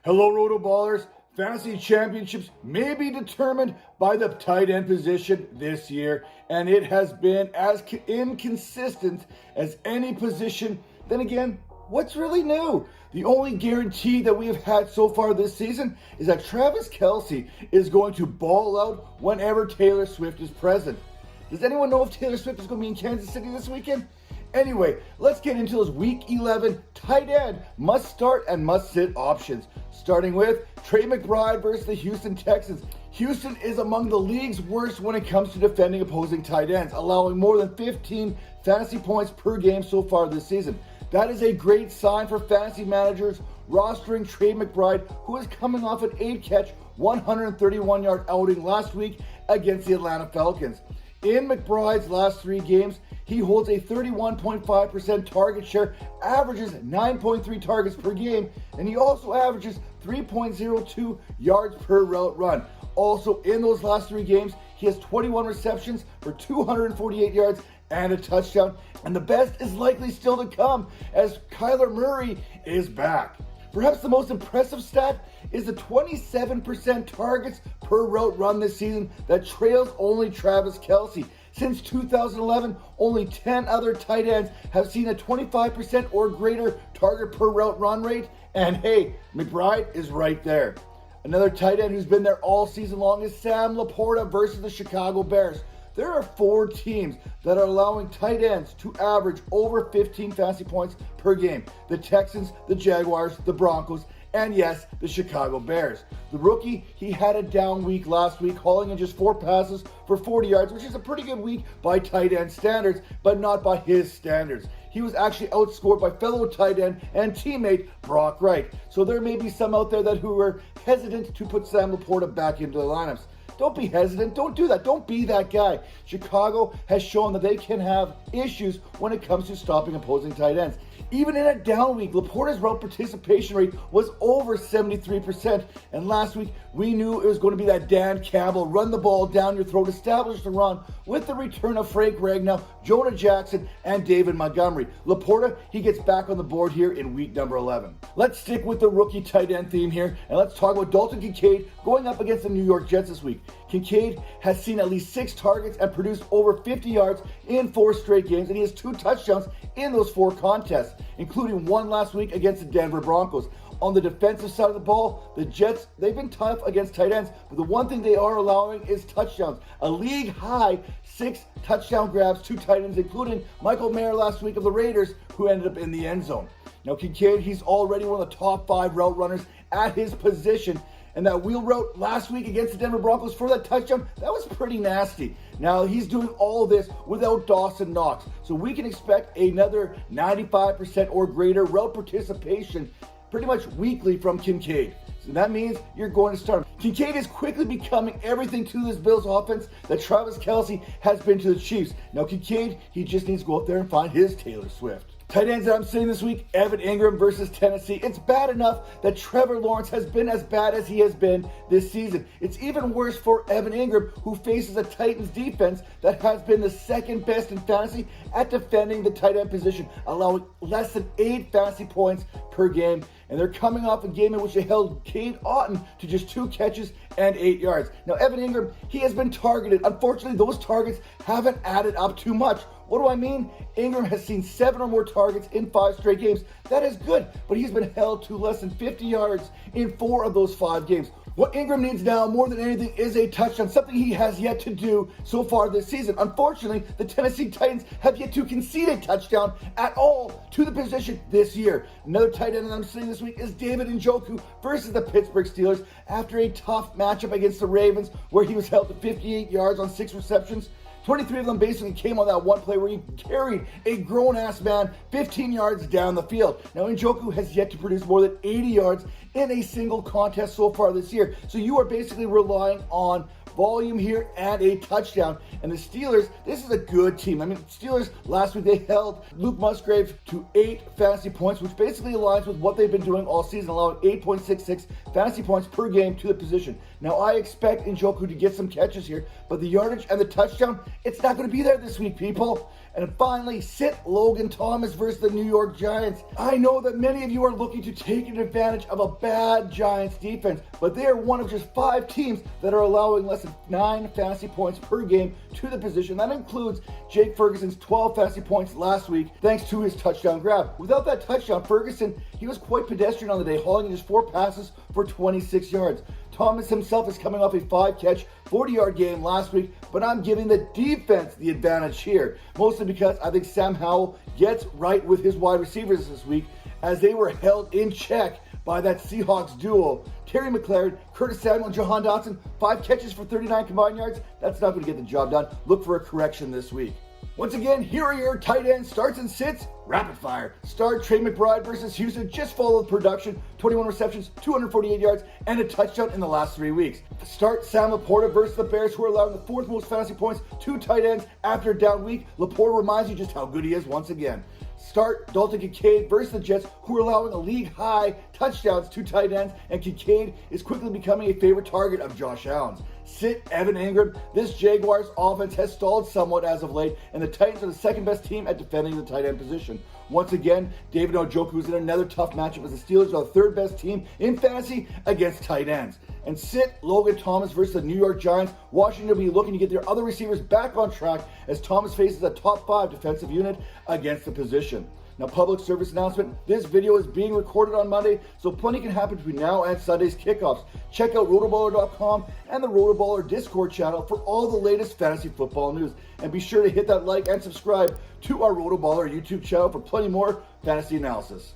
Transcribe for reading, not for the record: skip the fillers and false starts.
Hello, RotoBallers. Fantasy championships may be determined by the tight end position this year, and it has been as inconsistent as any position. Then again, what's really new? The only guarantee that we have had so far this season is that Travis Kelce is going to ball out whenever Taylor Swift is present. Does anyone know if Taylor Swift is going to be in Kansas City this weekend? Anyway, let's get into those Week 11 tight end must start and must sit options. Starting with Trey McBride versus the Houston Texans. Houston is among the league's worst when it comes to defending opposing tight ends, allowing more than 15 fantasy points per game so far this season. That is a great sign for fantasy managers rostering Trey McBride, who is coming off an 8-catch, 131-yard outing last week against the Atlanta Falcons. In McBride's last 3 games, he holds a 31.5% target share, averages 9.3 targets per game, and he also averages 3.02 yards per route run. Also, in those last 3 games, he has 21 receptions for 248 yards and a touchdown. And the best is likely still to come as Kyler Murray is back. Perhaps the most impressive stat is the 27% targets per route run this season that trails only Travis Kelce. Since 2011, only 10 other tight ends have seen a 25% or greater target per route run rate. And hey, McBride is right there. Another tight end who's been there all season long is Sam Laporta versus the Chicago Bears. There are 4 teams that are allowing tight ends to average over 15 fantasy points per game. The Texans, the Jaguars, the Broncos, and yes, the Chicago Bears. The rookie, he had a down week last week, hauling in just 4 passes for 40 yards, which is a pretty good week by tight end standards, but not by his standards. He was actually outscored by fellow tight end and teammate Brock Wright. So there may be some out there who were hesitant to put Sam Laporta back into the lineups. Don't be hesitant. Don't do that. Don't be that guy. Chicago has shown that they can have issues when it comes to stopping opposing tight ends. Even in a down week, Laporta's route participation rate was over 73%. And last week, we knew it was going to be that Dan Campbell, run the ball down your throat, establish the run with the return of Frank Ragnow, Jonah Jackson, and David Montgomery. Laporta, he gets back on the board here in week number 11. Let's stick with the rookie tight end theme here, and let's talk about Dalton Kincaid going up against the New York Jets this week. Kincaid has seen at least 6 targets and produced over 50 yards in 4 straight games, and he has 2 touchdowns in those 4 contests, including 1 last week against the Denver Broncos. On the defensive side of the ball, the Jets, they've been tough against tight ends, but the one thing they are allowing is touchdowns. A league-high 6 touchdown grabs to tight ends, including Michael Mayer last week of the Raiders, who ended up in the end zone. Now, Kincaid, he's already one of the top 5 route runners at his position, and that wheel route last week against the Denver Broncos for that touchdown, that was pretty nasty. Now, he's doing all this without Dawson Knox, so we can expect another 95% or greater route participation pretty much weekly from Kincaid. So that means you're going to start him. Kincaid is quickly becoming everything to this Bills offense that Travis Kelce has been to the Chiefs. Now, Kincaid, he just needs to go out there and find his Taylor Swift. Tight ends that I'm seeing this week, Evan Ingram versus Tennessee. It's bad enough that Trevor Lawrence has been as bad as he has been this season. It's even worse for Evan Ingram, who faces a Titans defense that has been the 2nd best in fantasy at defending the tight end position, allowing less than 8 fantasy points per game. And they're coming off a game in which they held Cade Otton to just 2 catches and 8 yards. Now, Evan Ingram, he has been targeted. Unfortunately, those targets haven't added up too much. What do I mean? Ingram has seen 7 or more targets in 5 straight games. That is good, but he's been held to less than 50 yards in 4 of those 5 games. What Ingram needs now, more than anything, is a touchdown, something he has yet to do so far this season. Unfortunately, the Tennessee Titans have yet to concede a touchdown at all to the position this year. Another tight end that I'm seeing this week is David Njoku versus the Pittsburgh Steelers after a tough matchup against the Ravens where he was held to 58 yards on 6 receptions. 23 of them basically came on that one play where he carried a grown-ass man 15 yards down the field. Now, Njoku has yet to produce more than 80 yards in a single contest so far this year. So you are basically relying on volume here and a touchdown. And the Steelers, this is a good team. I mean, Steelers last week, they held Luke Musgrave to 8 fantasy points, which basically aligns with what they've been doing all season, allowing 8.66 fantasy points per game to the position. Now, I expect Njoku to get some catches here, but the yardage and the touchdown, it's not going to be there this week, people. And finally, sit Logan Thomas versus the New York Giants. I know that many of you are looking to take advantage of a bad Giants defense, but they are one of just 5 teams that are allowing less than 9 fantasy points per game to the position. That includes Jake Ferguson's 12 fantasy points last week, thanks to his touchdown grab. Without that touchdown, Ferguson, he was quite pedestrian on the day, hauling just 4 passes for 26 yards. Thomas himself is coming off a 5-catch, 40-yard game last week, but I'm giving the defense the advantage here, mostly because I think Sam Howell gets right with his wide receivers this week, as they were held in check by that Seahawks duo. Terry McLaurin, Curtis Samuel, and Jahan Dotson, 5 catches for 39 combined yards. That's not going to get the job done. Look for a correction this week. Once again, here are your tight end starts and sits. Rapid fire. Start Trey McBride versus Houston. Just followed production. 21 receptions, 248 yards, and a touchdown in the last 3 weeks. Start Sam Laporta versus the Bears, who are allowing the 4th most fantasy points to tight ends after a down week. Laporta reminds you just how good he is once again. Start Donnelly Kade versus the Jets, who are allowing a league-high touchdowns to tight ends, and Kade is quickly becoming a favorite target of Josh Allen's. Sit Evan Ingram. This Jaguars offense has stalled somewhat as of late, and the Titans are the 2nd best team at defending the tight end position. Once again, David Njoku is in another tough matchup, as the Steelers are the 3rd best team in fantasy against tight ends. And sit Logan Thomas versus the New York Giants. Washington will be looking to get their other receivers back on track, as Thomas faces a top 5 defensive unit against the position. Now, public service announcement, this video is being recorded on Monday, so plenty can happen between now and Sunday's kickoffs. Check out RotoBaller.com and the RotoBaller Discord channel for all the latest fantasy football news. And be sure to hit that like and subscribe to our RotoBaller YouTube channel for plenty more fantasy analysis.